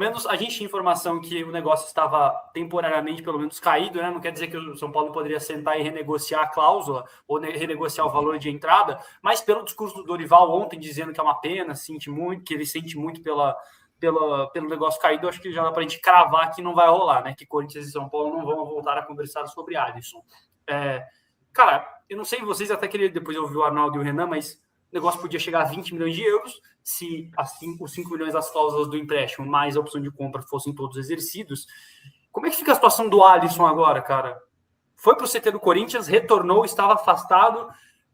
menos a gente tinha informação que o negócio estava temporariamente, pelo menos, caído, né? Não quer dizer que o São Paulo poderia sentar e renegociar a cláusula ou renegociar o valor de entrada, mas pelo discurso do Dorival ontem, dizendo que é uma pena, que ele sente muito pelo negócio caído, acho que já dá para a gente cravar que não vai rolar, né? Que Corinthians e São Paulo não vão voltar a conversar sobre Alisson. Cara, eu não sei vocês, até que depois eu ouvi o Arnaldo e o Renan, mas o negócio podia chegar a 20 milhões de euros se assim, os 5 milhões das cláusulas do empréstimo mais a opção de compra fossem todos exercidos. Como é que fica a situação do Alisson agora, cara? Foi para o CT do Corinthians, retornou, estava afastado,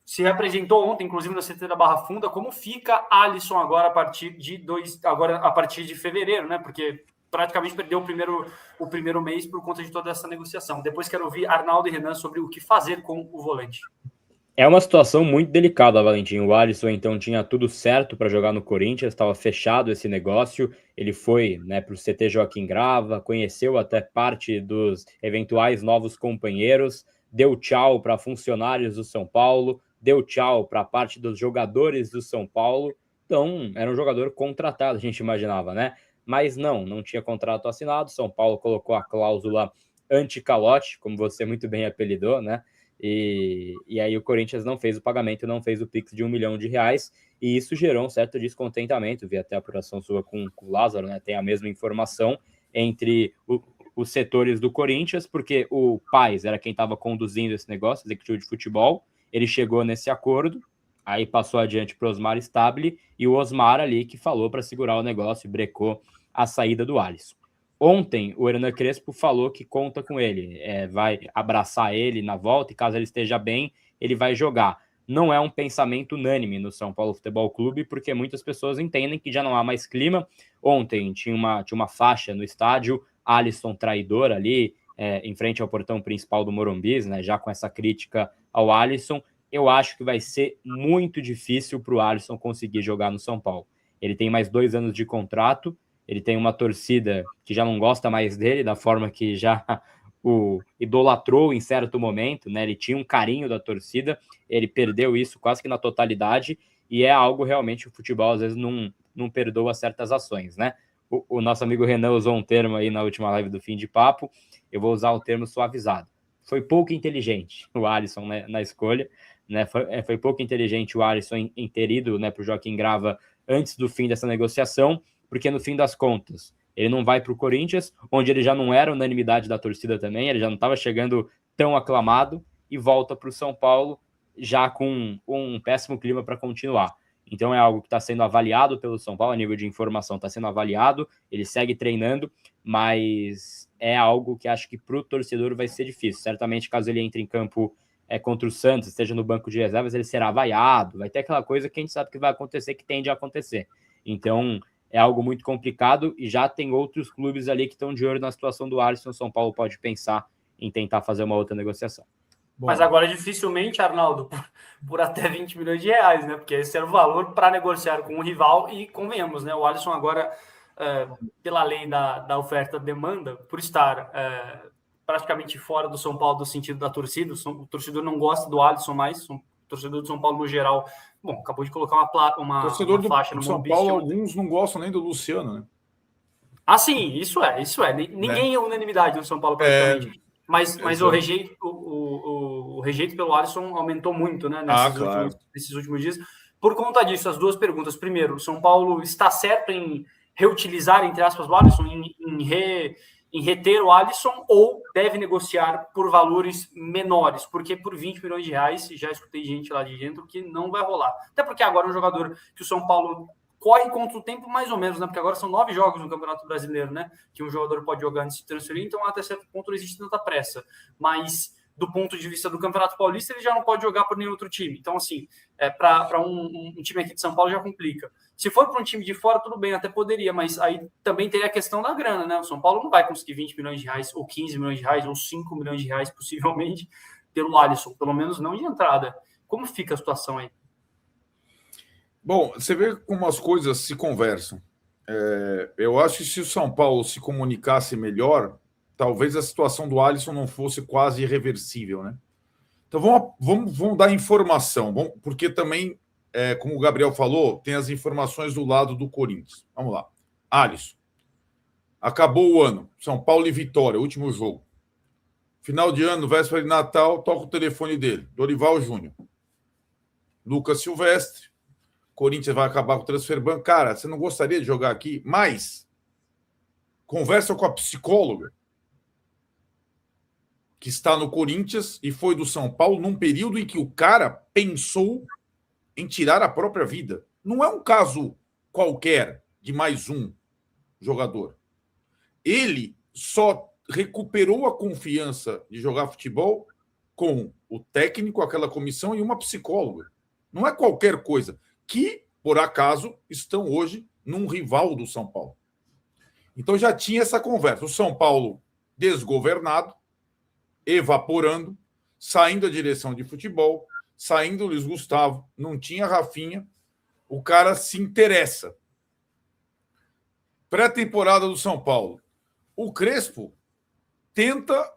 se representou ontem, inclusive no CT da Barra Funda. Como fica Alisson agora a partir de fevereiro, né? Porque praticamente perdeu o primeiro mês por conta de toda essa negociação. Depois quero ouvir Arnaldo e Renan sobre o que fazer com o volante. É uma situação muito delicada, Valentim. O Alisson, então, tinha tudo certo para jogar no Corinthians, estava fechado esse negócio. Ele foi, né, para o CT Joaquim Grava, conheceu até parte dos eventuais novos companheiros, deu tchau para funcionários do São Paulo, deu tchau para parte dos jogadores do São Paulo. Então, era um jogador contratado, a gente imaginava, né? Mas não tinha contrato assinado. São Paulo colocou a cláusula anti-calote, como você muito bem apelidou, né? E aí o Corinthians não fez o pagamento, não fez o Pix de R$1 milhão, e isso gerou um certo descontentamento, vi até a apuração sua com o Lázaro, né? Tem a mesma informação entre os setores do Corinthians, porque o Paes era quem estava conduzindo esse negócio, executivo de futebol, ele chegou nesse acordo, aí passou adiante para o Osmar Stabile, e o Osmar ali que falou para segurar o negócio e brecou a saída do Alisson. Ontem, o Hernan Crespo falou que conta com ele, vai abraçar ele na volta e caso ele esteja bem, ele vai jogar. Não é um pensamento unânime no São Paulo Futebol Clube, porque muitas pessoas entendem que já não há mais clima. Ontem tinha uma faixa no estádio, Alisson traidor ali, em frente ao portão principal do Morumbi, né, já com essa crítica ao Alisson. Eu acho que vai ser muito difícil para o Alisson conseguir jogar no São Paulo. Ele tem mais 2 anos de contrato, ele tem uma torcida que já não gosta mais dele, da forma que já o idolatrou em certo momento, né? Ele tinha um carinho da torcida, ele perdeu isso quase que na totalidade, e é algo realmente, o futebol às vezes não perdoa certas ações, né? O nosso amigo Renan usou um termo aí na última live do Fim de Papo, eu vou usar o termo suavizado. Foi pouco inteligente o Alisson, né, na escolha, né? Foi pouco inteligente o Alisson em ter ido, né, para o Joaquim Grava antes do fim dessa negociação, porque no fim das contas, ele não vai para o Corinthians, onde ele já não era unanimidade da torcida também, ele já não estava chegando tão aclamado, e volta para o São Paulo já com um péssimo clima para continuar. Então é algo que está sendo avaliado pelo São Paulo, a nível de informação está sendo avaliado, ele segue treinando, mas é algo que acho que para o torcedor vai ser difícil. Certamente, caso ele entre em campo contra o Santos, esteja no banco de reservas, ele será vaiado, vai ter aquela coisa que a gente sabe que vai acontecer, que tende a acontecer. Então, é algo muito complicado e já tem outros clubes ali que estão de olho na situação do Alisson. O São Paulo pode pensar em tentar fazer uma outra negociação. Bom, mas agora dificilmente, Arnaldo, por até 20 milhões de reais, né? Porque esse era o valor para negociar com o rival e convenhamos, né? O Alisson agora, pela lei da oferta-demanda, por estar praticamente fora do São Paulo do sentido da torcida, o torcedor não gosta do Alisson mais, o torcedor do São Paulo no geral, bom, acabou de colocar uma faixa no São Paulo, alguns não gostam nem do Luciano, né? Ah, sim, isso é. Ninguém é unanimidade no São Paulo, praticamente. Mas o rejeito pelo Alisson aumentou muito, né, nesses últimos dias. Por conta disso, as duas perguntas. Primeiro, o São Paulo está certo em reutilizar, entre aspas, o Alisson, em reter o Alisson, ou deve negociar por valores menores? Porque por 20 milhões de reais, já escutei gente lá de dentro que não vai rolar. Até porque agora é um jogador que o São Paulo corre contra o tempo mais ou menos, né? Porque agora são 9 jogos no Campeonato Brasileiro, né? Que um jogador pode jogar antes de transferir, então até certo ponto não existe tanta pressa. Mas do ponto de vista do Campeonato Paulista, ele já não pode jogar por nenhum outro time. Então, assim, para um time aqui de São Paulo já complica. Se for para um time de fora, tudo bem, até poderia, mas aí também teria a questão da grana, né? O São Paulo não vai conseguir 20 milhões de reais, ou 15 milhões de reais, ou 5 milhões de reais, possivelmente, pelo Alisson, pelo menos não de entrada. Como fica a situação aí? Bom, você vê como as coisas se conversam. Eu acho que se o São Paulo se comunicasse melhor, talvez a situação do Alisson não fosse quase irreversível, né? Então vamos dar informação, porque também, como o Gabriel falou, tem as informações do lado do Corinthians. Vamos lá. Alisson, Acabou o ano. São Paulo e Vitória, último jogo. Final de ano, véspera de Natal, toca o telefone dele. Dorival Júnior. Lucas Silvestre. Corinthians vai acabar com o transfer ban. Cara, você não gostaria de jogar aqui? Mas conversa com a psicóloga que está no Corinthians e foi do São Paulo num período em que o cara pensou em tirar a própria vida. Não é um caso qualquer de mais um jogador. Ele só recuperou a confiança de jogar futebol com o técnico, aquela comissão e uma psicóloga. Não é qualquer coisa. Que, por acaso, estão hoje num rival do São Paulo. Então já tinha essa conversa. O São Paulo desgovernado, evaporando, saindo a direção de futebol, saindo o Luiz Gustavo, não tinha Rafinha, o cara se interessa. Pré-temporada do São Paulo. O Crespo tenta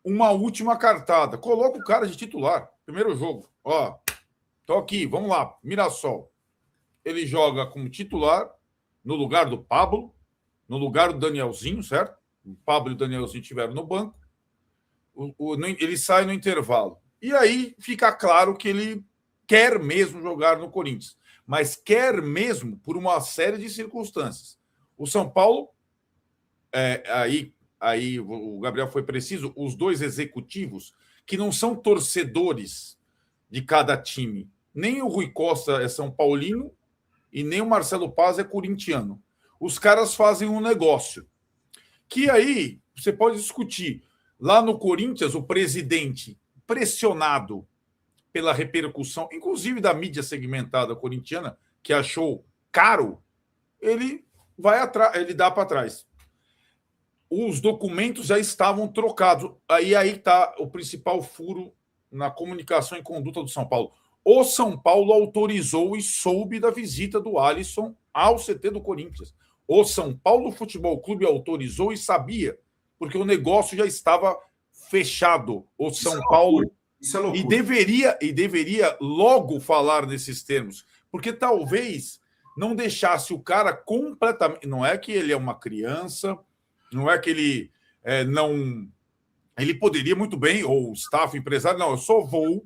uma última cartada. Coloca o cara de titular. Primeiro jogo. Ó, tô aqui, vamos lá. Mirassol. Ele joga como titular no lugar do Pablo, no lugar do Danielzinho, certo? O Pablo e o Danielzinho estiveram no banco. Ele sai no intervalo. E aí fica claro que ele quer mesmo jogar no Corinthians. Mas quer mesmo por uma série de circunstâncias. O São Paulo, aí o Gabriel foi preciso, os dois executivos, que não são torcedores de cada time. Nem o Rui Costa é São Paulino e nem o Marcelo Paz é corintiano. Os caras fazem um negócio. Que aí você pode discutir. Lá no Corinthians, o presidente, pressionado pela repercussão, inclusive da mídia segmentada corintiana, que achou caro, ele vai atrás, ele dá para trás. Os documentos já estavam trocados. Aí está o principal furo na comunicação e conduta do São Paulo. O São Paulo autorizou e soube da visita do Alisson ao CT do Corinthians. O São Paulo Futebol Clube autorizou e sabia, porque o negócio já estava fechado. O São Paulo e deveria logo falar nesses termos, porque talvez não deixasse o cara completamente. Não é que ele é uma criança, não é que ele não. Ele poderia muito bem, ou o staff, o empresário, não, eu só vou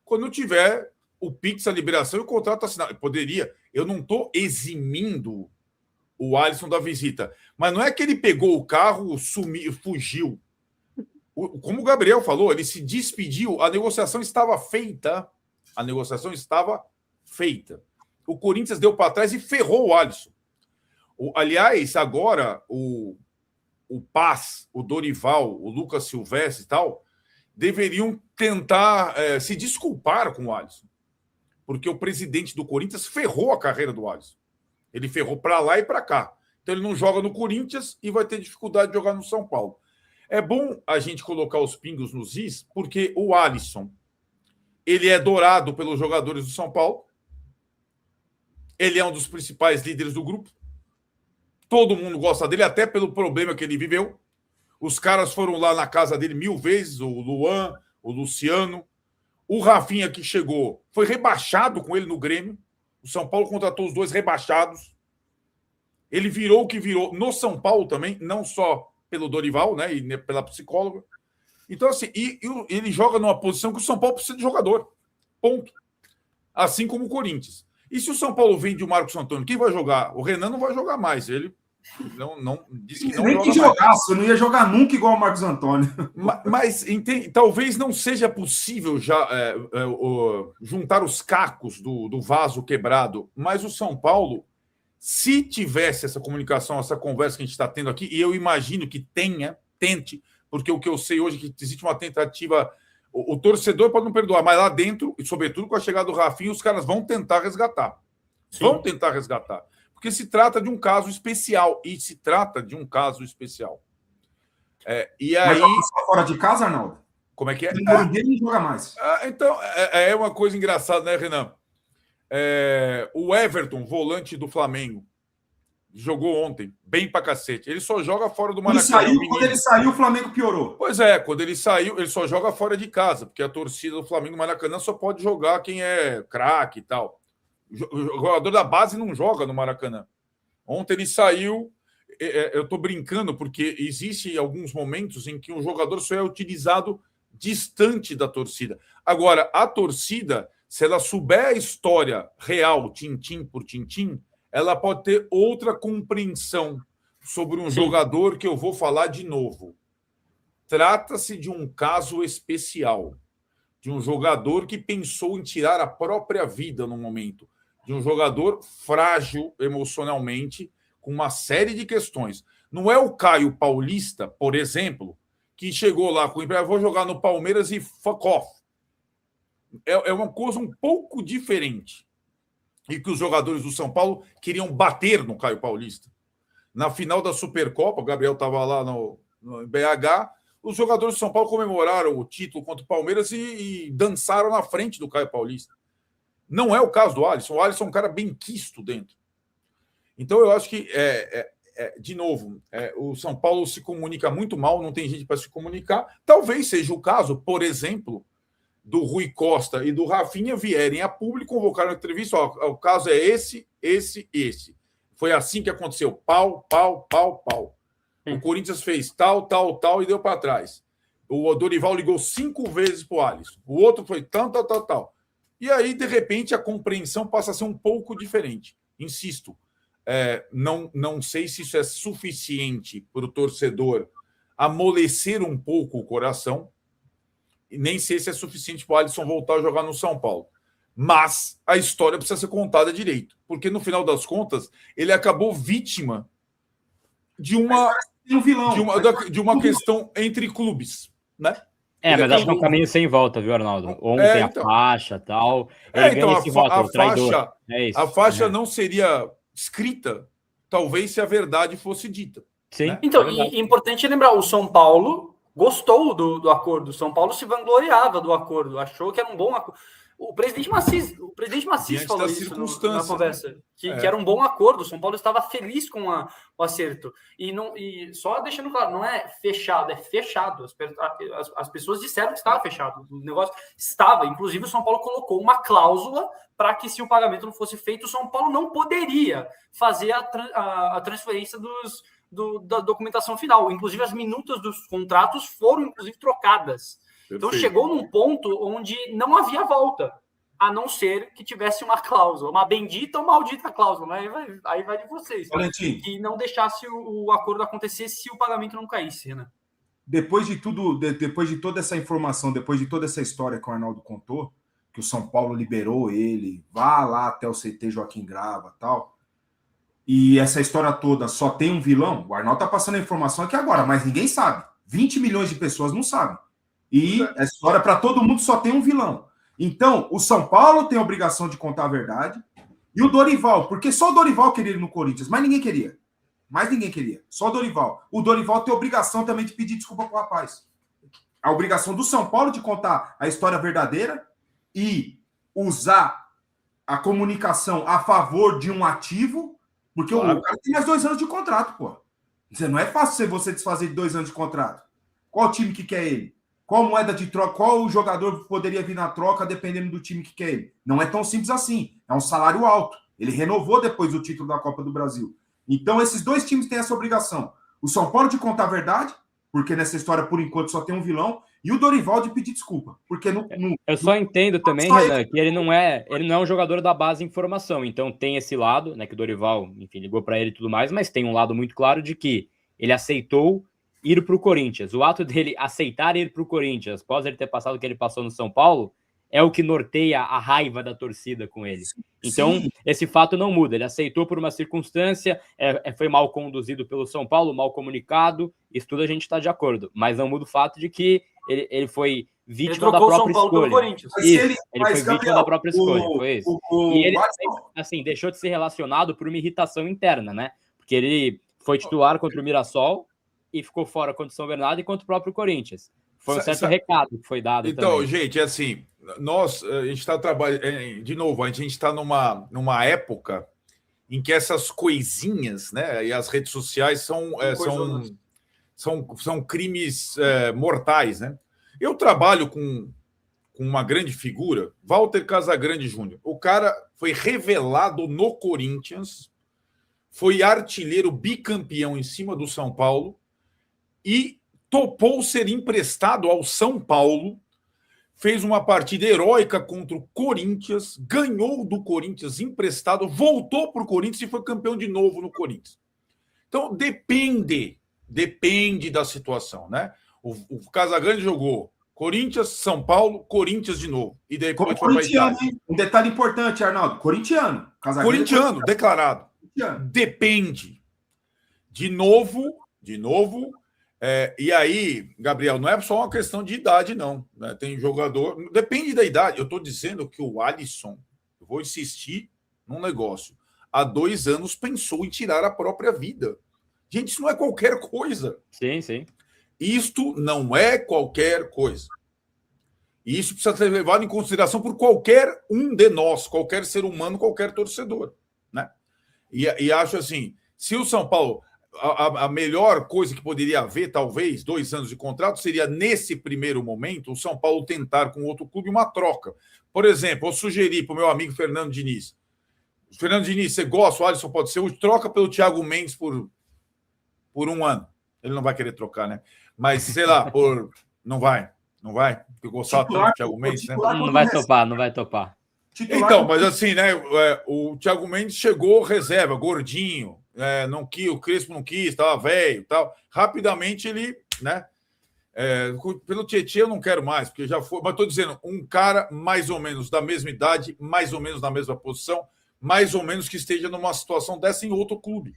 quando tiver o Pix, a liberação e o contrato assinado. Poderia. Eu não estou eximindo o Alisson da visita. Mas não é que ele pegou o carro, sumiu, fugiu. Como o Gabriel falou, ele se despediu, a negociação estava feita. A negociação estava feita. O Corinthians deu para trás e ferrou o Alisson. Aliás, agora, o Paz, o Dorival, o Lucas Silvestre e tal, deveriam tentar se desculpar com o Alisson. Porque o presidente do Corinthians ferrou a carreira do Alisson. Ele ferrou para lá e para cá. Então ele não joga no Corinthians e vai ter dificuldade de jogar no São Paulo. É bom a gente colocar os pingos nos is, porque o Alisson, ele é dourado pelos jogadores do São Paulo. Ele é um dos principais líderes do grupo. Todo mundo gosta dele, até pelo problema que ele viveu. Os caras foram lá na casa dele 1000 vezes, o Luan, o Luciano. O Rafinha, que chegou, foi rebaixado com ele no Grêmio. O São Paulo contratou os dois rebaixados. Ele virou o que virou no São Paulo também, não só pelo Dorival, né, e pela psicóloga. Então, assim, ele joga numa posição que o São Paulo precisa de jogador. Ponto. Assim como o Corinthians. E se o São Paulo vende o Marcos Antônio, quem vai jogar? O Renan não vai jogar mais. Ele não disse que não nem que jogasse, eu não ia jogar nunca igual o Marcos Antônio. Mas talvez não seja possível já juntar os cacos do vaso quebrado, mas o São Paulo, se tivesse essa comunicação, essa conversa que a gente está tendo aqui, e eu imagino que tente, porque o que eu sei hoje é que existe uma tentativa. O torcedor pode não perdoar, mas lá dentro, e sobretudo com a chegada do Rafinha, os caras vão tentar resgatar. Sim. Vão tentar resgatar. Porque se trata de um caso especial. E aí... Mas vai fora de casa, Arnaldo? Como é que é? Ninguém não joga mais. Então, é uma coisa engraçada, né, Renan? O Everton, volante do Flamengo, jogou ontem, bem pra cacete. Ele só joga fora do Maracanã. Quando ele saiu, o Flamengo piorou. Pois é, quando ele saiu, ele só joga fora de casa, porque a torcida do Flamengo no Maracanã só pode jogar quem é craque e tal. O jogador da base não joga no Maracanã. Ontem ele saiu, eu estou brincando porque existe alguns momentos em que um jogador só é utilizado distante da torcida. Agora, a torcida, se ela souber a história real, tintim por tintim, ela pode ter outra compreensão sobre um jogador que eu vou falar de novo. Trata-se de um caso especial, de um jogador que pensou em tirar a própria vida no momento, de um jogador frágil emocionalmente, com uma série de questões. Não é o Caio Paulista, por exemplo, que chegou lá com o emprego, vou jogar no Palmeiras e fuck off. É uma coisa um pouco diferente. E que os jogadores do São Paulo queriam bater no Caio Paulista. Na final da Supercopa, o Gabriel estava lá no BH, os jogadores do São Paulo comemoraram o título contra o Palmeiras e dançaram na frente do Caio Paulista. Não é o caso do Alisson. O Alisson é um cara bem quisto dentro. Então, eu acho que, de novo, o São Paulo se comunica muito mal, não tem gente para se comunicar. Talvez seja o caso, por exemplo, do Rui Costa e do Rafinha vierem a público, convocaram a entrevista, o caso é esse. Foi assim que aconteceu, pau. O Corinthians fez tal e deu para trás. O Dorival ligou 5 vezes para o Alisson. O outro foi tal. E aí, de repente, a compreensão passa a ser um pouco diferente. Insisto, não sei se isso é suficiente para o torcedor amolecer um pouco o coração, e nem sei se é suficiente para o Alisson voltar a jogar no São Paulo. Mas a história precisa ser contada direito, porque no final das contas ele acabou vítima de uma questão entre clubes, né? Mas acho que é um caminho sem volta, viu, Arnaldo? Ontem a faixa e tal. A faixa não seria escrita, talvez, se a verdade fosse dita. Sim. Né? Então, e é importante lembrar, o São Paulo gostou do acordo. O São Paulo se vangloriava do acordo, achou que era um bom acordo. O presidente Maciz falou isso na conversa, que era um bom acordo. O São Paulo estava feliz com o acerto. E só deixando claro, não é fechado, é fechado. As pessoas disseram que estava fechado. O negócio estava. Inclusive, o São Paulo colocou uma cláusula para que, se o pagamento não fosse feito, o São Paulo não poderia fazer a transferência da documentação final. Inclusive, as minutas dos contratos foram, inclusive, trocadas. Então, chegou num ponto onde não havia volta, a não ser que tivesse uma cláusula, uma bendita ou maldita cláusula. Aí vai de vocês. Valentim, que não deixasse o acordo acontecer se o pagamento não caísse, né? Depois de toda essa informação, depois de toda essa história que o Arnaldo contou, que o São Paulo liberou ele, vá lá até o CT Joaquim Grava e tal, e essa história toda só tem um vilão, o Arnaldo tá passando a informação aqui agora, mas ninguém sabe. 20 milhões de pessoas não sabem. E a história para todo mundo só tem um vilão. Então, o São Paulo tem a obrigação de contar a verdade. E o Dorival, porque só o Dorival queria ir no Corinthians, mas ninguém queria. Só o Dorival. O Dorival tem a obrigação também de pedir desculpa pro rapaz. A obrigação do São Paulo de contar a história verdadeira e usar a comunicação a favor de um ativo, porque o cara tem mais 2 anos de contrato, pô. Não é fácil você desfazer de 2 anos de contrato. Qual time que quer ele? Qual moeda de troca? Qual o jogador poderia vir na troca dependendo do time que quer ele? Não é tão simples assim. É um salário alto. Ele renovou depois do título da Copa do Brasil. Então, esses 2 times têm essa obrigação. O São Paulo de contar a verdade, porque nessa história, por enquanto, só tem um vilão, e o Dorival de pedir desculpa. Porque eu só entendo também, Renan, que ele não é um jogador da base em formação. Então, tem esse lado, né, que o Dorival, enfim, ligou para ele e tudo mais, mas tem um lado muito claro de que ele aceitou ir para o Corinthians. O ato dele aceitar ir para o Corinthians, após ele ter passado o que ele passou no São Paulo, é o que norteia a raiva da torcida com ele. Então, esse fato não muda. Ele aceitou por uma circunstância, foi mal conduzido pelo São Paulo, mal comunicado, isso tudo a gente está de acordo. Mas não muda o fato de que ele foi vítima da própria escolha. Ele foi vítima da própria escolha, foi isso. E ele, assim, deixou de ser relacionado por uma irritação interna, né? Porque ele foi titular contra o Mirassol, e ficou fora contra o São Bernardo e contra o próprio Corinthians. Foi um certo recado que foi dado então, também. gente, assim, a gente está trabalhando... De novo, a gente está numa época em que essas coisinhas, né, e as redes sociais são crimes mortais, né? Eu trabalho com uma grande figura, Walter Casagrande Júnior. O cara foi revelado no Corinthians, foi artilheiro bicampeão em cima do São Paulo e topou ser emprestado ao São Paulo, fez uma partida heróica contra o Corinthians, ganhou do Corinthians emprestado, voltou para o Corinthians e foi campeão de novo no Corinthians. Então, depende da situação, né? O Casagrande jogou Corinthians, São Paulo, Corinthians de novo. E depois foi para Itália. Hein? Um detalhe importante, Arnaldo. Corintiano. Corintiano, declarado. Corintiano. Depende. De novo. E aí, Gabriel, não é só uma questão de idade, não. Né? Tem jogador... Depende da idade. Eu estou dizendo que o Alisson, eu vou insistir num negócio, há 2 anos pensou em tirar a própria vida. Gente, isso não é qualquer coisa. Sim, sim. Isto não é qualquer coisa. E isso precisa ser levado em consideração por qualquer um de nós, qualquer ser humano, qualquer torcedor. Né? E acho assim, se o São Paulo... A melhor coisa que poderia haver, talvez, 2 anos de contrato, seria, nesse primeiro momento, o São Paulo tentar com outro clube uma troca. Por exemplo, eu sugeri para o meu amigo Fernando Diniz. Fernando Diniz, você gosta? O Alisson pode ser útil? Troca pelo Thiago Mendes por 1 ano. Ele não vai querer trocar, né? Mas, sei lá, Não vai. Porque eu gostava tanto do Thiago Mendes, né? Não vai topar. Então, mas assim, né? O Thiago Mendes chegou reserva, gordinho. O Crespo não quis, estava velho e tal. Rapidamente ele, né? Pelo Tietchan eu não quero mais, porque já foi. Mas estou dizendo, um cara mais ou menos da mesma idade, mais ou menos na mesma posição, mais ou menos que esteja numa situação dessa em outro clube.